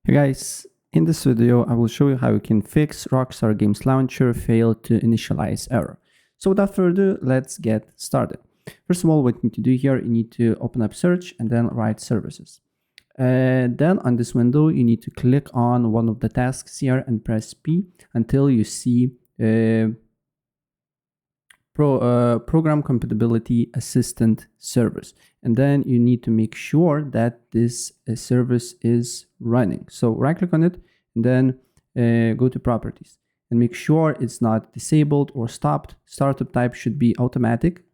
Hey guys, in this video I will show you how you can fix Rockstar Games Launcher fail to initialize error. So without further ado, let's get started. First of all, what you need to do here, you need to open up search and then write services. Then on this window, you need to click on one of the tasks here and press P until you see Program Compatibility Assistant service. And then you need to make sure that this service is running. So right click on it and then go to properties and make sure it's not disabled or stopped. Startup type should be automatic,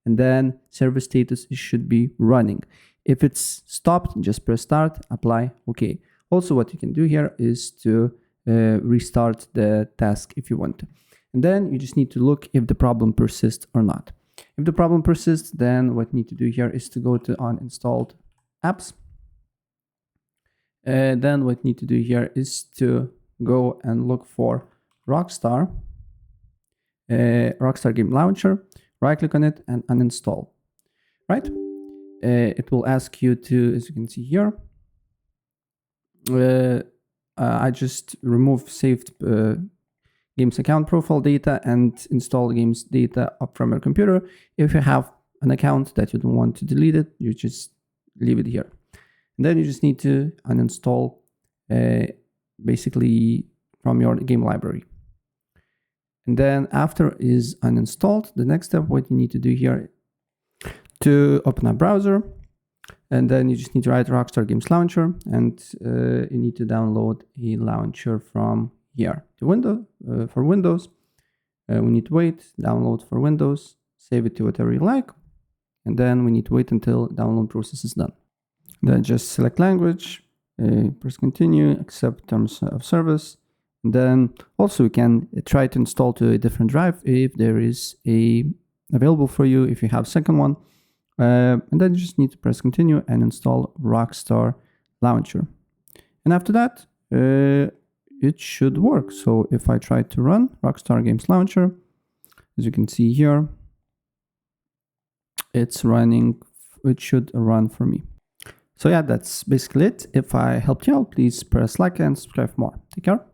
and then service status should be running. If it's stopped, just press start, apply, okay. Also, what you can do here is to restart the task if you want to. And then you just need to look if the problem persists or not. If the problem persists, then what you need to do here is to go to uninstalled apps. Then what you need to do here is to go and look for Rockstar Game Launcher, right click on it and uninstall, right? It will ask you to, as you can see here, I just remove saved games account profile data and install games data up from your computer. If you have an account that you don't want to delete it, you just leave it here. And then you just need to uninstall basically from your game library. And then after is uninstalled, the next step, what you need to do here, to open a browser, and then you just need to write Rockstar Games Launcher, and you need to download a launcher from here. The window for Windows, we need to wait, download for Windows, save it to whatever you like, and then we need to wait until download process is done. Then just select language, press continue, accept terms of service. And then also you can try to install to a different drive if there is a available for you, if you have second one. And then you just need to press continue and install Rockstar Launcher. And after that, it should work. So if I try to run Rockstar Games Launcher, as you can see here, it's running, it should run for me. So yeah, that's basically it. If I helped you out, please press like and subscribe for more. Take care.